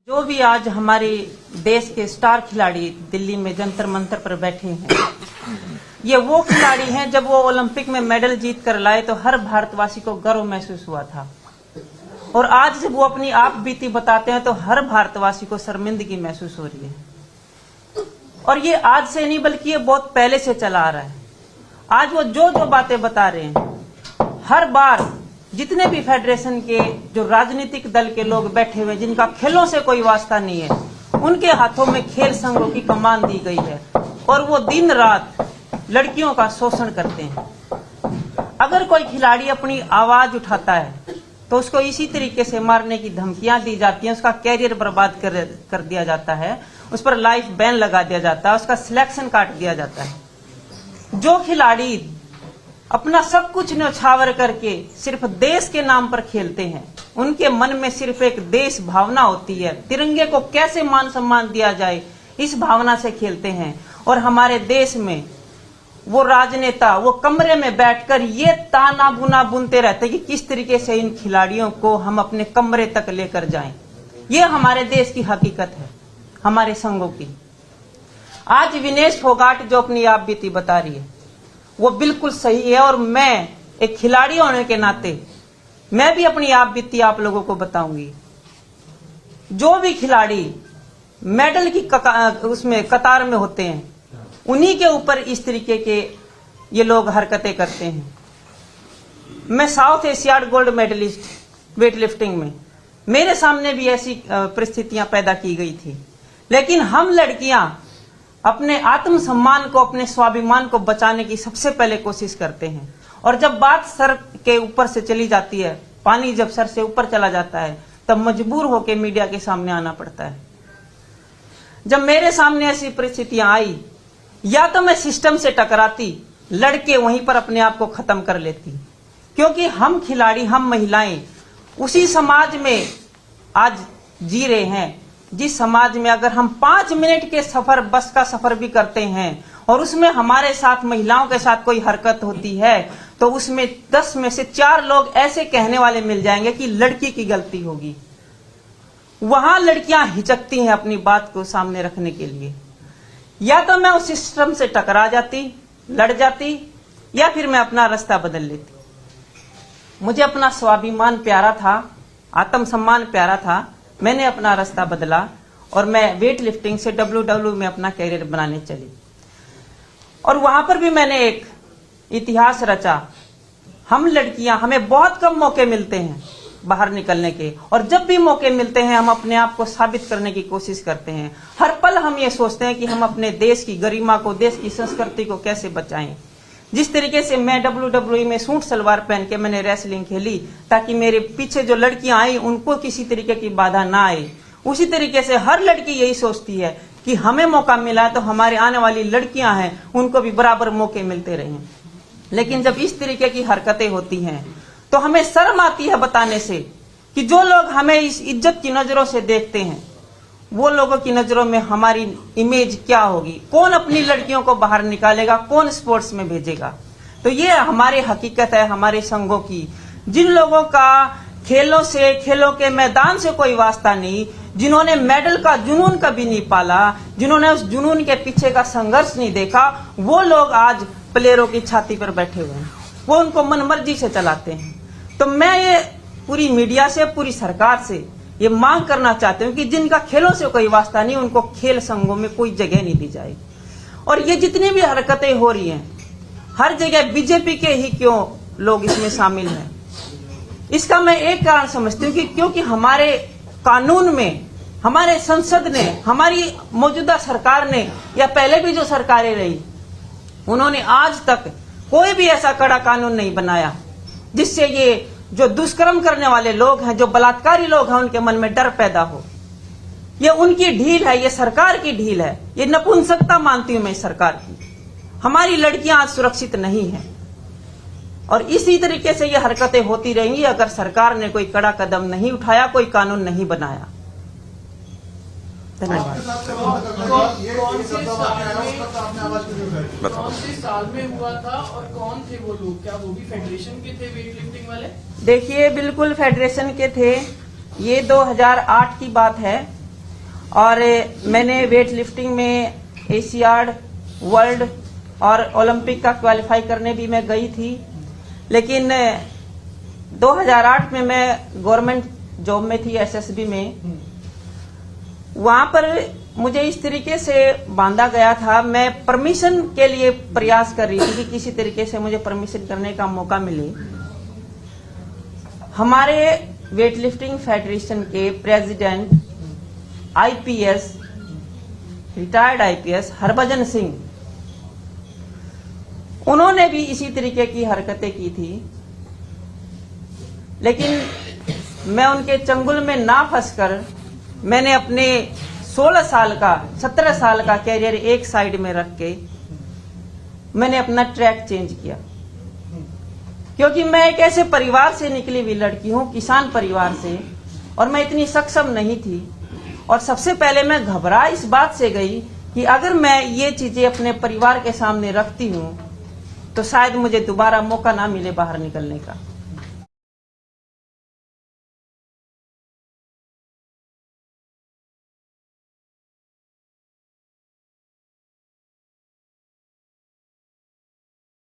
जो भी आज हमारे देश के स्टार खिलाड़ी दिल्ली में जंतर मंतर पर बैठे हैं, ये वो खिलाड़ी हैं जब वो ओलंपिक में मेडल जीत कर लाए तो हर भारतवासी को गर्व महसूस हुआ था। और आज जब वो अपनी आप बीती बताते हैं तो हर भारतवासी को शर्मिंदगी महसूस हो रही है। और ये आज से नहीं बल्कि ये बहुत पहले से चला आ रहा है। आज वो जो जो बातें बता रहे हैं, हर बार जितने भी फेडरेशन के जो राजनीतिक दल के लोग बैठे हुए जिनका खेलों से कोई वास्ता नहीं है, उनके हाथों में खेल संघों की कमान दी गई है और वो दिन रात लड़कियों का शोषण करते हैं। अगर कोई खिलाड़ी अपनी आवाज उठाता है तो उसको इसी तरीके से मारने की धमकियां दी जाती हैं, उसका कैरियर बर्बाद कर दिया जाता है, उस पर लाइफ बैन लगा दिया जाता है, उसका सिलेक्शन काट दिया जाता है। जो खिलाड़ी अपना सब कुछ न्यौछावर करके सिर्फ देश के नाम पर खेलते हैं, उनके मन में सिर्फ एक देश भावना होती है, तिरंगे को कैसे मान सम्मान दिया जाए इस भावना से खेलते हैं। और हमारे देश में वो राजनेता वो कमरे में बैठकर ये ताना बुना बुनते रहते कि किस तरीके से इन खिलाड़ियों को हम अपने कमरे तक लेकर जाएं। ये हमारे देश की हकीकत है, हमारे संघों की। आज विनेश फोगाट जो अपनी आप बीती बता रही है वो बिल्कुल सही है। और मैं एक खिलाड़ी होने के नाते मैं भी अपनी आप बीती आप लोगों को बताऊंगी। जो भी खिलाड़ी मेडल की उसमें कतार में होते हैं, उन्हीं के ऊपर इस तरीके के ये लोग हरकतें करते हैं। मैं South Asiad gold medalist weight lifting में, मेरे सामने भी ऐसी परिस्थितियां पैदा की गई थी, लेकिन हम लड़कियां अपने आत्मसम्मान को अपने स्वाभिमान को बचाने की सबसे पहले कोशिश करते हैं। और जब बात सर के ऊपर से चली जाती है, पानी जब सर से ऊपर चला जाता है, तब मजबूर होकर मीडिया के सामने आना पड़ता है। जब मेरे सामने ऐसी परिस्थितियां आई, या तो मैं सिस्टम से टकराती, लड़के वहीं पर अपने आप को खत्म कर लेती, क्योंकि हम खिलाड़ी हम महिलाएं उसी समाज में आज जी रहे हैं जिस समाज में अगर हम 5 मिनट के सफर बस का सफर भी करते हैं और उसमें हमारे साथ महिलाओं के साथ कोई हरकत होती है तो उसमें 10 में से 4 लोग ऐसे कहने वाले मिल जाएंगे कि लड़की की गलती होगी। वहां लड़कियां हिचकती हैं अपनी बात को सामने रखने के लिए। या तो मैं उस सिस्टम से टकरा जाती, लड़ जाती, या फिर मैं अपना रास्ता बदल लेती। मुझे अपना स्वाभिमान प्यारा था, आत्मसम्मान प्यारा था, मैंने अपना रास्ता बदला और मैं वेट लिफ्टिंग से WWE में अपना कैरियर बनाने चली। और वहां पर भी मैंने एक इतिहास रचा। हम लड़कियां, हमें बहुत कम मौके मिलते हैं बाहर निकलने के, और जब भी मौके मिलते हैं हम अपने आप को साबित करने की कोशिश करते हैं। हर पल हम ये सोचते हैं कि हम अपने देश की गरिमा को, देश की संस्कृति को कैसे बचाएं। जिस तरीके से मैं WWE में सूट सलवार पहन के मैंने रेसलिंग खेली ताकि मेरे पीछे जो लड़कियां आई उनको किसी तरीके की बाधा ना आए, उसी तरीके से हर लड़की यही सोचती है कि हमें मौका मिला तो हमारे आने वाली लड़कियां हैं उनको भी बराबर मौके मिलते रहें। लेकिन जब इस तरीके की हरकतें होती हैं तो हमें शर्म आती है बताने से कि जो लोग हमें इस इज्जत की नजरों से देखते हैं वो लोगों की नजरों में हमारी इमेज क्या होगी, कौन अपनी लड़कियों को बाहर निकालेगा, कौन स्पोर्ट्स में भेजेगा। तो ये हमारे हकीकत है हमारे संघों की। जिन लोगों का खेलों से, खेलों के मैदान से कोई वास्ता नहीं, जिन्होंने मेडल का जुनून कभी नहीं पाला, जिन्होंने उस जुनून के पीछे का संघर्ष नहीं देखा, वो लोग आज प्लेयरों की छाती पर बैठे हुए हैं, वो उनको मनमर्जी से चलाते हैं। तो मैं ये पूरी मीडिया से, पूरी सरकार से ये मांग करना चाहते हूँ कि जिनका खेलों से कोई वास्ता नहीं उनको खेल संघों में कोई जगह नहीं दी जाएगी। और ये जितनी भी हरकतें हो रही हैं हर जगह बीजेपी के ही क्यों लोग इसमें शामिल हैं, इसका मैं एक कारण समझती हूँ कि क्योंकि हमारे कानून में, हमारे संसद ने, हमारी मौजूदा सरकार ने या पहले भी जो सरकारें रही, उन्होंने आज तक कोई भी ऐसा कड़ा कानून नहीं बनाया जिससे ये जो दुष्कर्म करने वाले लोग हैं, जो बलात्कारी लोग हैं, उनके मन में डर पैदा हो। ये उनकी ढील है, ये सरकार की ढील है, ये नपुंसकता मानती हूं मैं सरकार की। हमारी लड़कियां आज सुरक्षित नहीं हैं और इसी तरीके से ये हरकतें होती रहेंगी अगर सरकार ने कोई कड़ा कदम नहीं उठाया, कोई कानून नहीं बनाया। धन्यवाद। कौन से साल में हुआ था और कौन थे वो लोग, क्या वो भी फेडरेशन के थे वेट लिफ्टिंग वाले? देखिए बिल्कुल फेडरेशन के थे। ये 2008 की बात है और मैंने वेट लिफ्टिंग में एशियाड, वर्ल्ड और ओलंपिक का क्वालिफाई करने भी मैं गई थी। लेकिन 2008 में मैं गवर्नमेंट जॉब में थी, एसएसबी में। वहां पर मुझे इस तरीके से बांधा गया था, मैं परमिशन के लिए प्रयास कर रही थी कि किसी तरीके से मुझे परमिशन करने का मौका मिले। हमारे वेट लिफ्टिंग फेडरेशन के president IPS, retired IPS Harbhajan Singh, उन्होंने भी इसी तरीके की हरकतें की थी। लेकिन मैं उनके चंगुल में ना फंसकर मैंने अपने 17 साल का कैरियर एक साइड में रख के मैंने अपना ट्रैक चेंज किया, क्योंकि मैं एक ऐसे परिवार से निकली हुई लड़की हूं, किसान परिवार से, और मैं इतनी सक्षम नहीं थी। और सबसे पहले मैं घबरा इस बात से गई कि अगर मैं ये चीजें अपने परिवार के सामने रखती हूं तो शायद मुझे दोबारा मौका ना मिले बाहर निकलने का।